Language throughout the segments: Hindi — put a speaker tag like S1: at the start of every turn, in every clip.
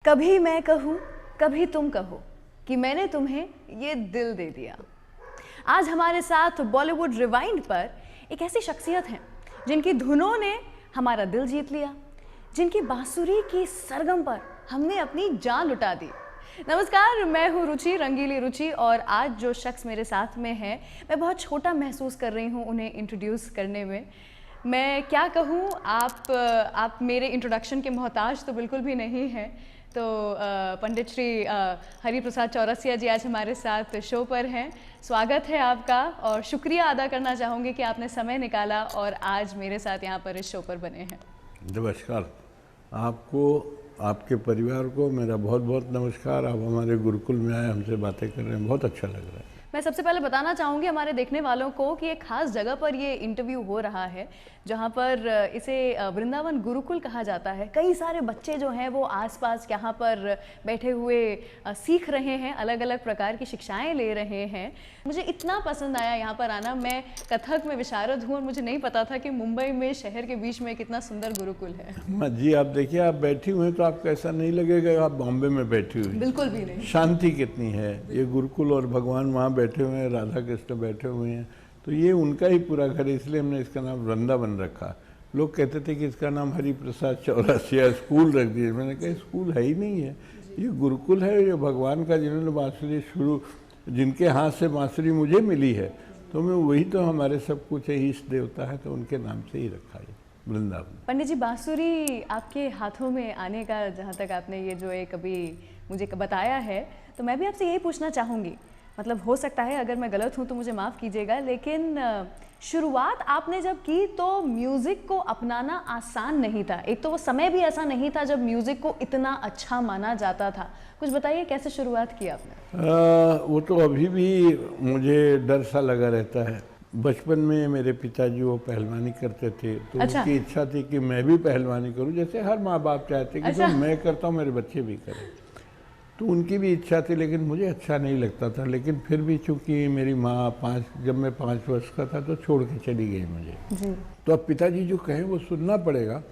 S1: कभी मैं कहूँ कभी तुम कहो कि मैंने तुम्हें ये दिल दे दिया। आज हमारे साथ बॉलीवुड रिवाइंड पर एक ऐसी शख्सियत हैं जिनकी धुनों ने हमारा दिल जीत लिया, जिनकी बांसुरी की सरगम पर हमने अपनी जान लुटा दी। नमस्कार, मैं हूँ रुचि, रंगीली रुचि, और आज जो शख्स मेरे साथ में है मैं बहुत छोटा महसूस कर रही हूँ उन्हें इंट्रोड्यूस करने में। मैं क्या कहूँ, आप मेरे इंट्रोडक्शन के मोहताज तो बिल्कुल भी नहीं हैं। तो पंडित श्री हरि प्रसाद चौरसिया जी आज हमारे साथ शो पर हैं। स्वागत है आपका और शुक्रिया अदा करना चाहूँगी कि आपने समय निकाला और आज मेरे साथ यहाँ पर इस शो पर बने हैं।
S2: नमस्कार, आपको, आपके परिवार को मेरा बहुत बहुत नमस्कार। आप हमारे गुरुकुल में आए, हमसे बातें कर रहे हैं, बहुत अच्छा लग रहा है।
S1: मैं सबसे पहले बताना चाहूँगी हमारे देखने वालों को कि एक खास जगह पर ये इंटरव्यू हो रहा है जहाँ पर इसे वृंदावन गुरुकुल कहा जाता है। कई सारे बच्चे जो हैं वो आसपास यहाँ पर बैठे हुए सीख रहे हैं, अलग अलग प्रकार की शिक्षाएं ले रहे हैं। मुझे इतना पसंद आया यहाँ पर आना। मैं कथक में विशारद हूँ और मुझे नहीं पता था कि मुंबई में शहर के बीच में कितना सुंदर गुरुकुल है।
S2: जी, आप देखिए, आप बैठी हुई हैं तो आपको ऐसा नहीं लगेगा आप बॉम्बे में बैठी हुई।
S1: बिल्कुल भी नहीं। शांति
S2: कितनी है। ये गुरुकुल और भगवान वहाँ बैठे हुए हैं, राधा कृष्ण बैठे हुए हैं, तो ये उनका ही पूरा घर है, इसलिए हमने इसका नाम वृंदावन रखा। लोग कहते थे कि इसका नाम हरि प्रसाद चौरसिया स्कूल रख दिया। मैंने कहा स्कूल है ही नहीं है, ये गुरुकुल है। ये भगवान का, जिन्होंने बांसुरी शुरू, जिनके हाथ से बांसुरी मुझे मिली है, तो मैं वही तो हमारे सब कुछ है, इष्ट देवता है, तो उनके नाम से ही रखा है वृंदावन।
S1: पंडित जी, बांसुरी आपके हाथों में आने का, जहाँ तक आपने ये जो एक अभी मुझे बताया है, तो मैं भी आपसे यही पूछना चाहूँगी। मतलब हो सकता है अगर मैं गलत हूँ तो मुझे माफ़ कीजिएगा, लेकिन शुरुआत आपने जब की तो म्यूज़िक को अपनाना आसान नहीं था। एक तो वो समय भी ऐसा नहीं था जब म्यूज़िक को इतना अच्छा माना जाता था। कुछ बताइए कैसे शुरुआत की आपने?
S2: वो तो अभी भी मुझे डर सा लगा रहता है। बचपन में मेरे पिताजी वो पहलवानी करते थे, तो उनकी इच्छा थी कि मैं भी पहलवानी करूं, जैसे हर माँ बाप चाहते कि जो मैं करता हूँ मेरे बच्चे भी करें। तो उनकी भी इच्छा थी, लेकिन मुझे अच्छा नहीं लगता था। लेकिन फिर भी चूंकि मेरी माँ जब मैं 5 वर्ष का था तो छोड़ के चली गई मुझे जी। तो अब पिताजी जो कहें वो सुनना पड़ेगा।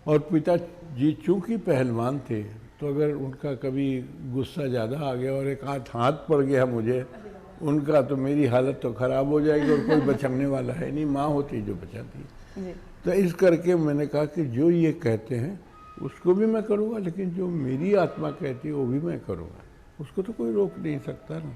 S2: और पिताजी चूंकि पहलवान थे, तो अगर उनका कभी गुस्सा ज़्यादा आ गया और एक हाथ पड़ गया मुझे उनका, तो मेरी हालत तो ख़राब हो जाएगी और कोई बचाने वाला है नहीं, माँ होती जो बचाती। तो इस करके मैंने कहा कि जो ये कहते हैं उसको भी मैं करूँगा, लेकिन जो मेरी आत्मा कहती है वो भी मैं करूँगा, उसको तो कोई रोक नहीं सकता ना।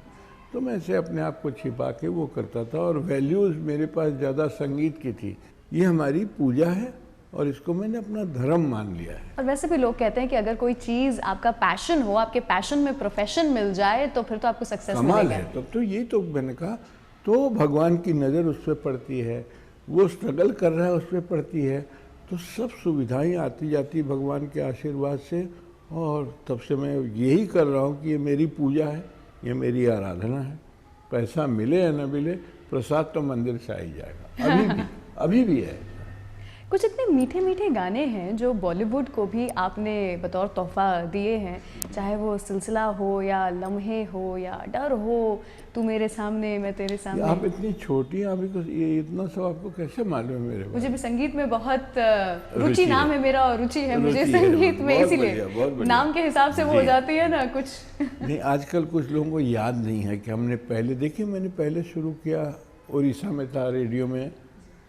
S2: तो मैं ऐसे अपने आप को छिपा के वो करता था। और वैल्यूज़ मेरे पास ज़्यादा संगीत की थी। ये हमारी पूजा है और इसको मैंने अपना धर्म मान लिया है।
S1: और वैसे भी लोग कहते हैं कि अगर कोई चीज़ आपका पैशन हो, आपके पैशन में प्रोफेशन मिल जाए तो फिर तो आपको सक्सेस मिलेगा।
S2: कमाल है। तब तो यही तो मैंने कहा, तो भगवान की नज़र उस पर पड़ती है, वो स्ट्रगल कर रहा है उस पर पड़ती है, तो सब सुविधाएं आती जाती भगवान के आशीर्वाद से। और तब से मैं यही कर रहा हूँ कि ये मेरी पूजा है, ये मेरी आराधना है। पैसा मिले या न मिले, प्रसाद तो मंदिर से आ ही जाएगा। अभी भी है।
S1: कुछ इतने मीठे मीठे गाने हैं जो बॉलीवुड को भी आपने बतौर तोहफा दिए हैं, चाहे वो सिलसिला हो या लम्हे हो या डर हो, तू मेरे सामने मैं तेरे सामने।
S2: आप इतनी छोटी हैं, अभी ये इतना सब आपको कैसे मालूम है मेरे बारे?
S1: मुझे भी संगीत में बहुत रुचि, नाम है मेरा और रुचि है मुझे संगीत में, इसीलिए नाम के हिसाब से वो हो जाती है ना कुछ।
S2: नहीं, आजकल कुछ लोगों को याद नहीं है कि हमने पहले, देखिए मैंने पहले शुरू किया उड़ीसा में था, रेडियो में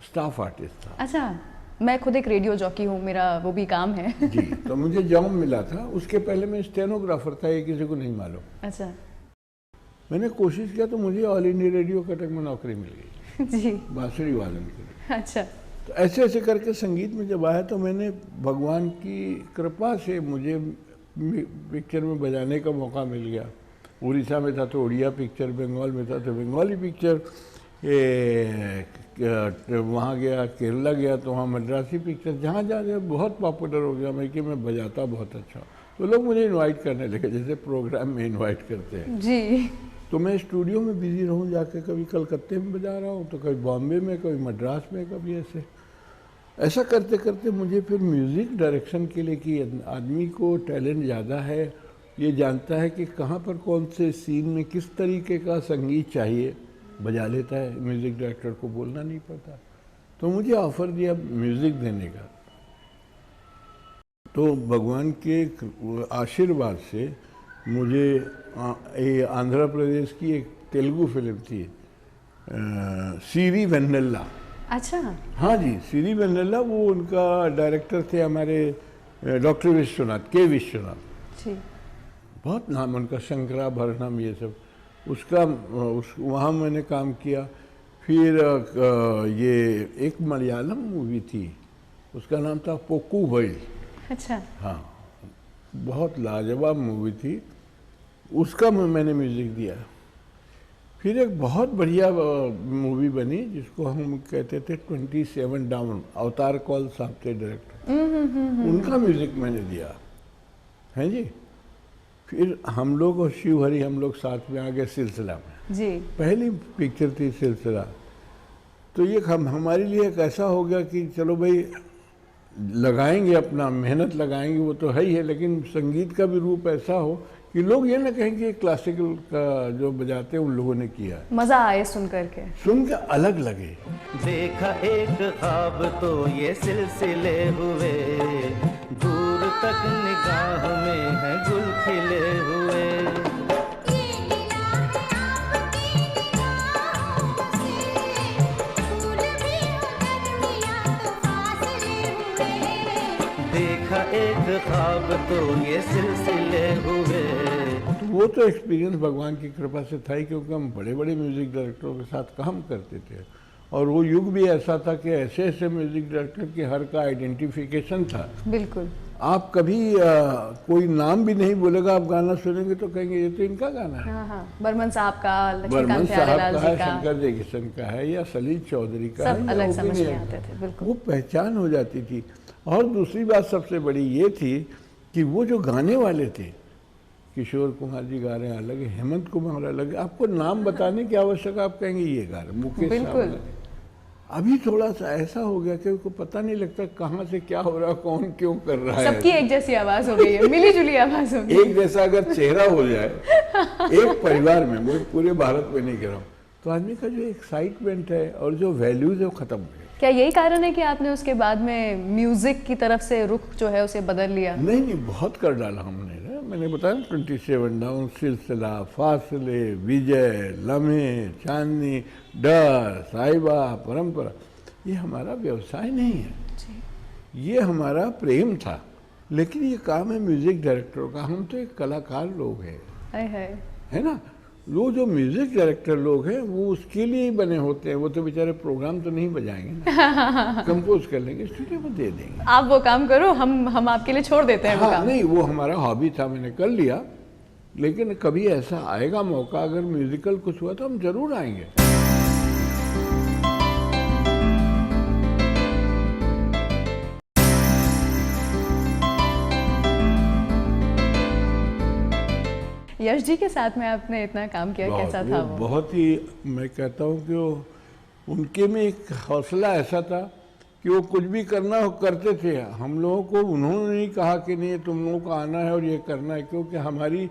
S2: स्टाफ आर्टिस्ट था।
S1: अच्छा, मैं खुद एक रेडियो जॉकी हूँ, मेरा वो भी काम है
S2: जी। तो मुझे जॉब मिला था, उसके पहले मैं स्टेनोग्राफर था, ये किसी को नहीं मालूम।
S1: अच्छा।
S2: मैंने कोशिश किया तो मुझे ऑल इंडिया रेडियो कटक में नौकरी मिल गई
S1: जी,
S2: बांसुरी वादन के लिए।
S1: अच्छा।
S2: तो ऐसे ऐसे करके संगीत में जब आया तो मैंने भगवान की कृपा से मुझे पिक्चर में बजाने का मौका मिल गया। उड़ीसा में था तो उड़िया पिक्चर, बंगाल में था तो बंगाली पिक्चर, वहाँ गया, केरला गया तो वहाँ मद्रासी पिक्चर, जहाँ जहाँ बहुत पॉपुलर हो गया मैं कि मैं बजाता बहुत अच्छा। तो लोग मुझे इनवाइट करने लगे, जैसे प्रोग्राम में इनवाइट करते हैं
S1: जी।
S2: तो मैं स्टूडियो में बिजी रहूँ जाके, कभी कलकत्ते में बजा रहा हूँ तो कभी बॉम्बे में, कभी मद्रास में, कभी ऐसा करते करते मुझे फिर म्यूज़िक डायरेक्शन के लिए कि आदमी को टैलेंट ज़्यादा है, ये जानता है कि कहाँ पर कौन से सीन में किस तरीके का संगीत चाहिए, बजा लेता है। म्यूज़िक डायरेक्टर को बोलना नहीं पड़ता। तो मुझे ऑफ़र दिया म्यूज़िक देने का। तो भगवान के आशीर्वाद से मुझे ये आंध्र प्रदेश की एक तेलुगु फिल्म थी सीरी वेन्नेला।
S1: अच्छा।
S2: हाँ जी, सीरी वेन्नेला, वो उनका डायरेक्टर थे हमारे डॉक्टर विश्वनाथ, के विश्वनाथ
S1: जी।
S2: बहुत नाम उनका, शंकराभरणम ये सब, वहाँ मैंने काम किया। फिर ये एक मलयालम मूवी थी, उसका नाम था पोकू भाई।
S1: अच्छा।
S2: हाँ, बहुत लाजवाब मूवी थी, उसका मैंने म्यूज़िक दिया। फिर एक बहुत बढ़िया मूवी बनी जिसको हम कहते थे 27 डाउन, अवतार कौल साहब थे डायरेक्टर, उनका म्यूज़िक मैंने दिया है जी। फिर हम लोग और शिव हरी हम लोग साथ में आ गए सिलसिला में
S1: जी।
S2: पहली पिक्चर थी सिलसिला। तो ये हमारे लिए एक ऐसा हो गया कि चलो भाई लगाएंगे, अपना मेहनत लगाएंगे, वो तो है ही है, लेकिन संगीत का भी रूप ऐसा हो कि लोग ये ना कहें कि क्लासिकल का जो बजाते हैं उन लोगों ने किया।
S1: मजा आए सुन करके,
S2: सुन के अलग लगे।
S3: देखा एक ख्वाब तो ये सिलसिले हुए, दूर तक निगाह में है गुल खिले हुए। देखा एक ख्वाब तो ये सिलसिले हुए।
S2: वो तो एक्सपीरियंस भगवान की कृपा से था ही, क्योंकि हम बड़े बड़े म्यूज़िक डायरेक्टरों के साथ काम करते थे, और वो युग भी ऐसा था कि ऐसे ऐसे म्यूज़िक डायरेक्टर के हर का आइडेंटिफिकेशन था।
S1: बिल्कुल।
S2: आप कभी कोई नाम भी नहीं बोलेगा, आप गाना सुनेंगे तो कहेंगे ये तो इनका गाना है।
S1: हाँ हाँ, बर्मन साहब का,
S2: बर्मन
S1: लक्ष्मीकांत
S2: साहब
S1: प्यारेलाल
S2: का
S1: जी
S2: है,
S1: का,
S2: शंकर जयकिशन का है, या सलील चौधरी का
S1: सब
S2: है,
S1: अलग
S2: या
S1: समझ में
S2: OPNL
S1: आते थे। बिल्कुल।
S2: वो पहचान हो जाती थी। और दूसरी बात सबसे बड़ी ये थी कि वो जो गाने वाले थे, किशोर कुमार जी गा रहे हैं अलग है, हेमंत कुमार अलग है, आपको नाम बताने की आवश्यकता, आप कहेंगे ये गा रहे, मुकेश साहब अलग है। अभी थोड़ा सा ऐसा हो गया कि उनको पता नहीं लगता कहाँ से क्या हो रहा है, कौन क्यों कर रहा है।
S1: सबकी एक जैसी आवाज हो गई है, मिली जुली आवाज हो गई।
S2: एक जैसा अगर चेहरा हो जाए एक परिवार में, मैं पूरे भारत में नहीं कह रहा हूँ, तो आदमी का जो एक्साइटमेंट है और जो वैल्यूज है वो खत्म हो गए।
S1: क्या यही कारण है कि आपने उसके बाद में म्यूजिक की तरफ से रुख जो है उसे बदल लिया?
S2: नहीं नहीं, बहुत कर डाला हमने। मैंने बताया 27 डाउन, सिलसिला, फासले, विजय, लम्हे, चांदनी, डर, साहिबा, परंपरा, ये हमारा व्यवसाय नहीं है, ये हमारा प्रेम था। लेकिन ये काम है म्यूजिक डायरेक्टरों का, हम तो एक कलाकार लोग हैं, है ना। वो जो म्यूजिक डायरेक्टर लोग हैं वो उसके लिए ही बने होते हैं, वो तो बेचारे प्रोग्राम तो नहीं बजाएंगे ना, कंपोज कर लेंगे, स्टूडियो में दे देंगे,
S1: आप वो काम करो, हम आपके लिए छोड़ देते हैं।
S2: हाँ,
S1: वो काम
S2: नहीं, वो हमारा हॉबी था, मैंने कर लिया। लेकिन कभी ऐसा आएगा मौका, अगर म्यूजिकल कुछ हुआ तो हम जरूर आएंगे।
S1: यश जी के साथ में आपने इतना काम किया, कैसा था वो?
S2: बहुत ही, मैं कहता हूँ कि उनके में एक हौसला ऐसा था कि वो कुछ भी करना हो करते थे। हम लोगों को उन्होंने नहीं कहा कि नहीं तुम लोगों को आना है और ये करना है, क्योंकि हमारी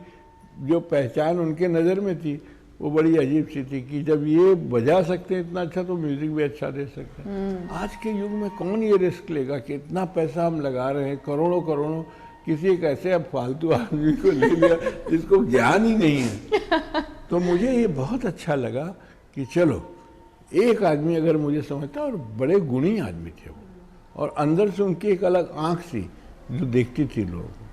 S2: जो पहचान उनके नज़र में थी वो बड़ी अजीब सी थी कि जब ये बजा सकते हैं इतना अच्छा, तो म्यूज़िक भी अच्छा दे सकते हैं। आज के युग में कौन ये रिस्क लेगा कि इतना पैसा हम लगा रहे हैं, करोड़ों करोड़ों, किसी एक ऐसे अब फालतू आदमी को ले लिया जिसको ज्ञान ही नहीं है। तो मुझे ये बहुत अच्छा लगा कि चलो एक आदमी अगर मुझे समझता, और बड़े गुणी आदमी थे वो, और अंदर से उनकी एक अलग आँख थी जो देखती थी लोगों को।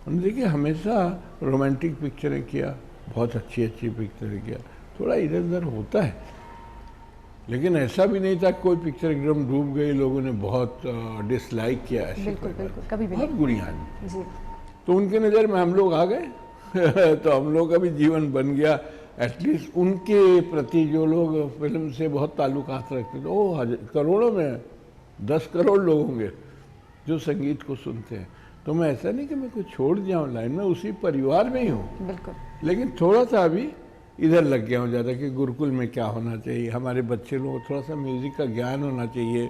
S2: उन्होंने देखिए हमेशा रोमांटिक पिक्चरें किया, बहुत अच्छी अच्छी पिक्चरें किया, थोड़ा इधर उधर होता है, लेकिन ऐसा भी नहीं था कोई पिक्चर एकदम डूब गई, लोगों ने बहुत डिसलाइक किया, ऐसे
S1: बिल्कुल बिल्कुल, कभी भी
S2: बहुत
S1: नहीं।
S2: गुणी आदमी
S1: जी।
S2: तो उनके नज़र में हम लोग आ गए तो हम लोग का भी जीवन बन गया। एटलीस्ट उनके प्रति जो लोग फिल्म से बहुत ताल्लुकात रखते थे, वो करोड़ों में 10 करोड़ लोग होंगे जो संगीत को सुनते हैं। तो मैं ऐसा नहीं कि मैं कुछ छोड़ जाऊँ लाइन में, उसी परिवार में ही हूँ,
S1: बिल्कुल।
S2: लेकिन थोड़ा सा अभी इधर लग गया हूँ ज़्यादा कि गुरुकुल में क्या होना चाहिए, हमारे बच्चे लोगों को थोड़ा सा म्यूज़िक का ज्ञान होना चाहिए।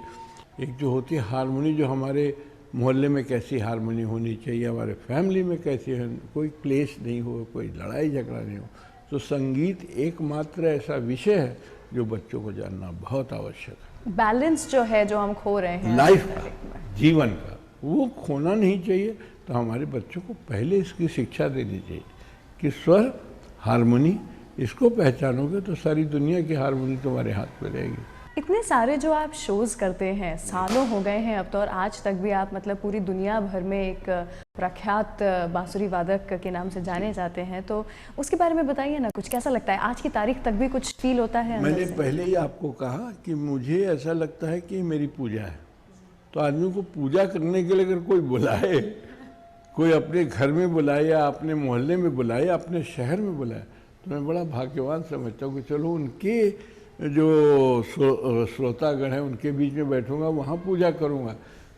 S2: एक जो होती है हारमोनी, जो हमारे मोहल्ले में कैसी हारमोनी होनी चाहिए, हमारे फैमिली में कैसी है, कोई क्लेश नहीं हो, कोई लड़ाई झगड़ा नहीं हो। तो संगीत एकमात्र ऐसा विषय है जो बच्चों को जानना बहुत आवश्यक है।
S1: बैलेंस जो है, जो हम खो रहे हैं
S2: लाइफ का, जीवन का, वो खोना नहीं चाहिए। तो हमारे बच्चों को पहले इसकी शिक्षा देनी चाहिए कि स्वर, हारमोनी, इसको पहचानोगे तो सारी दुनिया की हारमोनी तुम्हारे हाथ में रहेगी।
S1: इतने सारे जो आप शोज़ करते हैं, सालों हो गए हैं अब तो, और आज तक भी आप मतलब पूरी दुनिया भर में एक प्रख्यात बांसुरी वादक के नाम से जाने जाते हैं, तो उसके बारे में बताइए ना कुछ। कैसा लगता है आज की तारीख तक भी कुछ फील होता है अंदर
S2: मैंने
S1: से?
S2: पहले ही आपको कहा कि मुझे ऐसा लगता है कि मेरी पूजा है। तो आदमी को पूजा करने के लिए अगर कोई बुलाए, कोई अपने घर में बुलाए या अपने मोहल्ले में बुलाए, अपने शहर में बुलाए, तो मैं बड़ा भाग्यवान समझता हूँ कि चलो उनके जो श्रोतागण हैं उनके बीच में बैठूंगा, वहाँ पूजा करूँगा,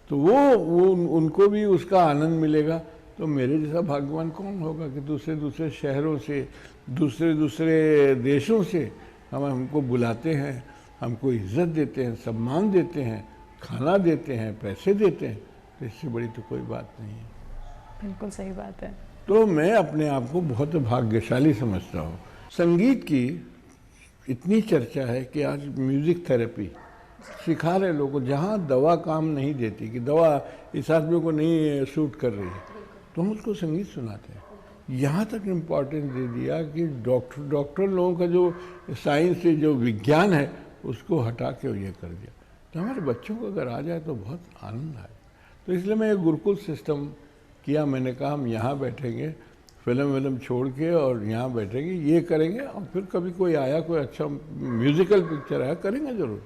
S2: तो वो उनको भी उसका आनंद मिलेगा। तो मेरे जैसा भाग्यवान कौन होगा कि दूसरे दूसरे शहरों से, दूसरे दूसरे देशों से हमको बुलाते हैं, हमको इज्जत देते हैं, सम्मान देते हैं, खाना देते हैं, पैसे देते हैं। तो इससे बड़ी तो कोई बात नहीं है।
S1: बिल्कुल सही बात है।
S2: तो मैं अपने आप को बहुत भाग्यशाली समझता हूँ। संगीत की इतनी चर्चा है कि आज म्यूज़िक थेरेपी सिखा रहे लोगों को, जहाँ दवा काम नहीं देती, कि दवा इस आदमी को नहीं सूट कर रही है, तो हम उसको संगीत सुनाते हैं। यहाँ तक इम्पोर्टेंस दे दिया कि डॉक्टर लोगों का जो साइंस से जो विज्ञान है उसको हटा के ये कर दिया। तो हमारे बच्चों को अगर आ जाए तो बहुत आनंद आए। तो इसलिए मैं एक गुरुकुल सिस्टम किया। मैंने कहा हम यहाँ बैठेंगे, फिल्म छोड़ के, और यहाँ बैठेंगे, ये करेंगे, और फिर कभी कोई आया, कोई अच्छा म्यूजिकल पिक्चर आया, करेंगे ज़रूर।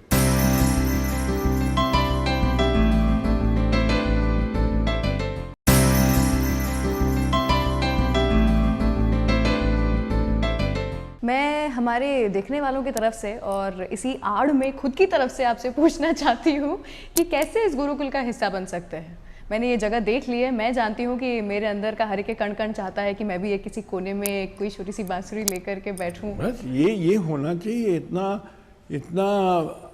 S1: मैं हमारे देखने वालों की तरफ से और इसी आड़ में खुद की तरफ से आपसे पूछना चाहती हूँ कि कैसे इस गुरुकुल का हिस्सा बन सकते हैं। मैंने ये जगह देख ली है, मैं जानती हूँ कि मेरे अंदर का हर एक कण कण चाहता है कि मैं भी एक किसी कोने में कोई छोटी सी बांसुरी लेकर के बैठूँ।
S2: बस ये होना चाहिए। इतना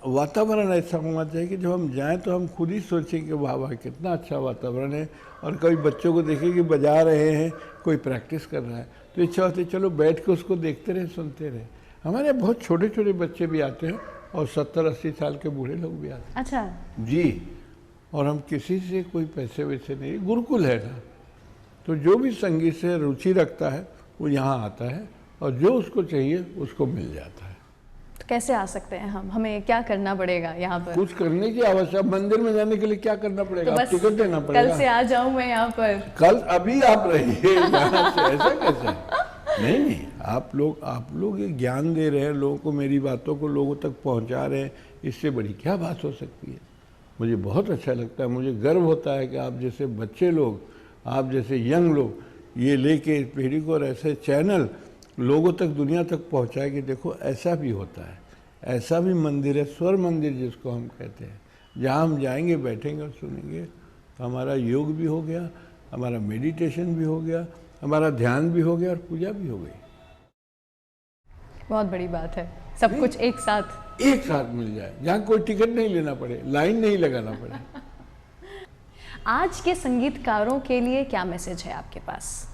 S2: वातावरण ऐसा होना चाहिए कि जब हम जाएं तो हम खुद ही सोचें कि वाह वाह कितना अच्छा वातावरण है। और कभी बच्चों को देखें कि बजा रहे हैं, कोई प्रैक्टिस कर रहा है, तो इच्छा होती है चलो बैठ के उसको देखते रहे, सुनते रहे। हमारे बहुत छोटे छोटे बच्चे भी आते हैं और 70-80 साल के बूढ़े लोग भी आते हैं।
S1: अच्छा
S2: जी। और हम किसी से कोई पैसे वैसे नहीं, गुरुकुल है ना, तो जो भी संगीत से रुचि रखता है वो यहाँ आता है, और जो उसको चाहिए उसको मिल जाता है।
S1: तो कैसे आ सकते हैं हम? हमें क्या करना पड़ेगा यहाँ पर?
S2: कुछ करने की आवश्यकता, मंदिर में जाने के लिए क्या करना पड़ेगा?
S1: तो
S2: आप टिकट देना पड़ेगा।
S1: कल से आ जाऊँ मैं यहाँ पर?
S2: कल अभी आप रहिए यहाँ से, ऐसा कैसे? नहीं, आप लोग ये ज्ञान दे रहे हैं लोगों को, मेरी बातों को लोगों तक पहुँचा रहे हैं, इससे बड़ी क्या बात हो सकती है? मुझे बहुत अच्छा लगता है, मुझे गर्व होता है कि आप जैसे बच्चे लोग, आप जैसे यंग लोग ये लेके पीढ़ी को, और ऐसे चैनल लोगों तक, दुनिया तक पहुंचाए कि देखो ऐसा भी होता है, ऐसा भी मंदिर है, स्वर मंदिर जिसको हम कहते हैं, जहाँ हम जाएंगे, बैठेंगे और सुनेंगे, तो हमारा योग भी हो गया, हमारा मेडिटेशन भी हो गया, हमारा ध्यान भी हो गया, और पूजा भी हो गई।
S1: बहुत बड़ी बात है, सब कुछ एक साथ
S2: मिल जाए, जहाँ कोई टिकट नहीं लेना पड़े, लाइन नहीं लगाना पड़े।
S1: आज के संगीतकारों के लिए क्या मैसेज है आपके पास?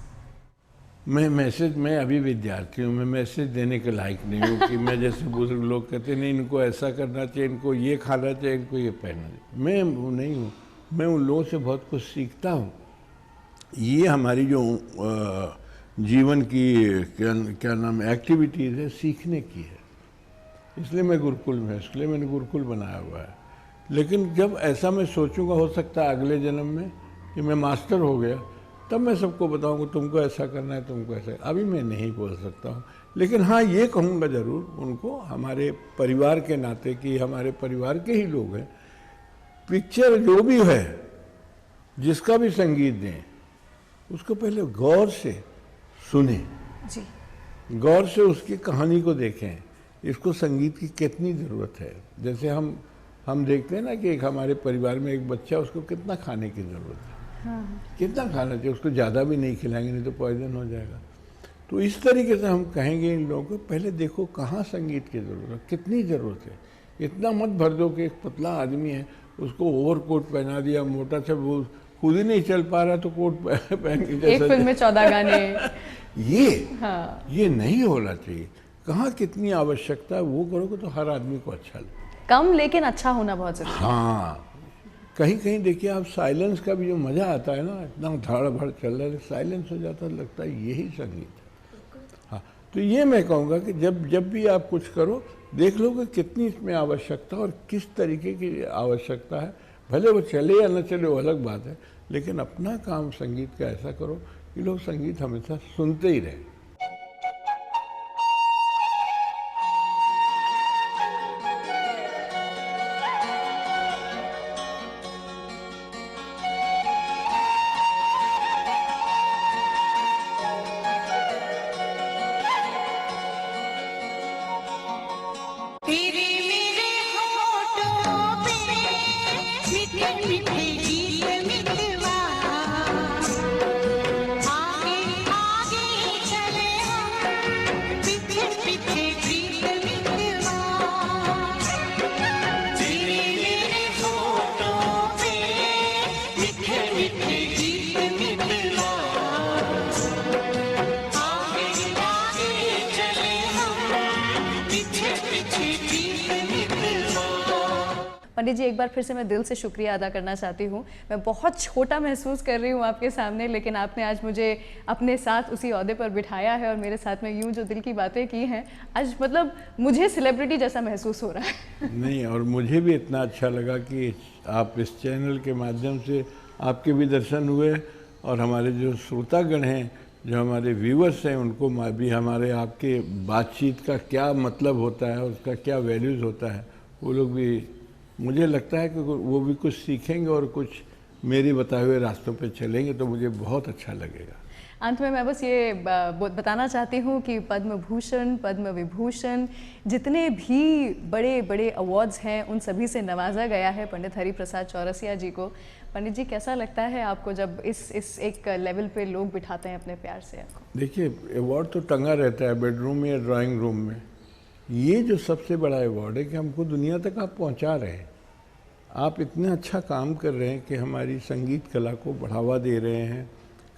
S2: मैं अभी विद्यार्थी हूँ, मैं मैसेज देने के लायक नहीं हूँ कि मैं जैसे बुजुर्ग लोग कहते नहीं इनको ऐसा करना चाहिए, इनको ये खाना चाहिए, इनको ये पहनना चाहिए। मैं वो नहीं हूँ, मैं उन लोगों से बहुत कुछ सीखता हूँ। ये हमारी जो जीवन की क्या नाम एक्टिविटीज़ है, सीखने की है, इसलिए मैं गुरुकुल में, इसलिए मैंने गुरुकुल बनाया हुआ है। लेकिन जब ऐसा मैं सोचूंगा, हो सकता है अगले जन्म में कि मैं मास्टर हो गया, तब मैं सबको बताऊंगा तुमको ऐसा करना है, तुमको ऐसा। अभी मैं नहीं बोल सकता हूँ, लेकिन हाँ ये कहूँगा ज़रूर उनको, हमारे परिवार के नाते कि हमारे परिवार के ही लोग हैं, पिक्चर जो भी है, जिसका भी संगीत दें, उसको पहले गौर से सुने
S1: जी,
S2: गौर से उसकी कहानी को देखें, इसको संगीत की कितनी ज़रूरत है। जैसे हम देखते हैं ना कि एक हमारे परिवार में एक बच्चा, उसको कितना खाने की ज़रूरत है, हाँ। कितना खाना चाहिए, उसको ज़्यादा भी नहीं खिलाएंगे, नहीं तो पॉइजन हो जाएगा। तो इस तरीके से हम कहेंगे इन लोगों को, पहले देखो कहाँ संगीत की ज़रूरत है, कितनी ज़रूरत है। इतना मत भर दो कि एक पतला आदमी है, उसको ओवरकोट पहना दिया, मोटा सा, वो खुद ही नहीं चल पा रहा तो कोट पहन के,
S1: एक फिल्म में 14 गाने
S2: हाँ। ये नहीं होना चाहिए। कहाँ कितनी आवश्यकता है वो करोगे तो हर आदमी को अच्छा लगे।
S1: कम लेकिन अच्छा होना बहुत जरूरी है।
S2: हाँ, कहीं कहीं देखिए आप, साइलेंस का भी जो मज़ा आता है ना, इतना धड़ भड़ चल रहा है, साइलेंस हो जाता है, लगता है यही संगीत है। हाँ, तो ये मैं कहूँगा कि जब भी आप कुछ करो, देख लो कि कितनी इसमें आवश्यकता और किस तरीके की आवश्यकता है। भले वो चले या न चले वो अलग बात है, लेकिन अपना काम संगीत का ऐसा करो कि लोग संगीत हमेशा सुनते ही रहें।
S1: पंडित जी, एक बार फिर से मैं दिल से शुक्रिया अदा करना चाहती हूँ। मैं बहुत छोटा महसूस कर रही हूँ आपके सामने, लेकिन आपने आज मुझे अपने साथ उसी ओहदे पर बिठाया है और मेरे साथ में यूँ जो दिल की बातें की हैं, आज मतलब मुझे सेलिब्रिटी जैसा महसूस हो रहा है। नहीं,
S2: और मुझे भी इतना अच्छा लगा कि आप इस चैनल के माध्यम से आपके भी दर्शन हुए और हमारे जो श्रोतागण हैं, जो हमारे व्यूअर्स हैं, उनको भी हमारे आपके बातचीत का क्या मतलब होता है, उसका क्या वैल्यूज़ होता है, वो लोग भी, मुझे लगता है कि वो भी कुछ सीखेंगे और कुछ मेरे बताए हुए रास्तों पे चलेंगे, तो मुझे बहुत अच्छा लगेगा।
S1: अंत में मैं बस ये बताना चाहती हूँ कि पद्म भूषण, पद्म विभूषण, जितने भी बड़े बड़े अवार्ड्स हैं, उन सभी से नवाजा गया है पंडित हरिप्रसाद चौरसिया जी को। पंडित जी, कैसा लगता है आपको जब इस एक लेवल पे लोग बिठाते हैं अपने प्यार से आपको?
S2: देखिए, अवार्ड तो टंगा रहता है बेडरूम में या ड्राइंग रूम में। ये जो सबसे बड़ा अवार्ड है कि हमको दुनिया तक आप पहुंचा रहे हैं, आप इतना अच्छा काम कर रहे हैं कि हमारी संगीत कला को बढ़ावा दे रहे हैं,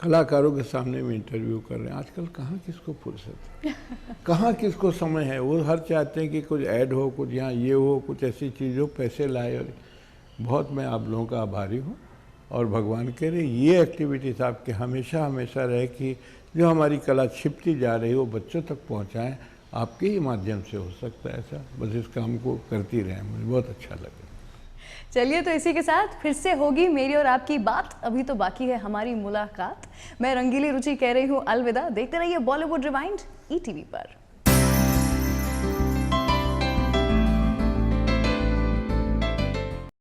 S2: कलाकारों के सामने में इंटरव्यू कर रहे हैं। आजकल कहाँ किसको फुर्सत है, कहाँ किसको समय है, वो हर चाहते हैं कि कुछ ऐड हो, कुछ यहाँ ये हो, कुछ ऐसी चीज़ हो, पैसे लाए। और बहुत मैं आप लोगों का आभारी हूँ और भगवान कह रहे ये एक्टिविटीज़ आपके हमेशा हमेशा रहे कि जो हमारी कला छिपती जा रही है वो बच्चों तक पहुँचाएँ। आपके ही माध्यम से हो सकता है ऐसा, बस इस काम को करती रहें, मुझे बहुत अच्छा लगा।
S1: चलिए, तो इसी के साथ फिर से होगी मेरी और आपकी बात, अभी तो बाकी है हमारी मुलाकात। मैं रंगीली रुचि कह रही हूँ अलविदा। देखते रहिए बॉलीवुड रिवाइंड ETV पर।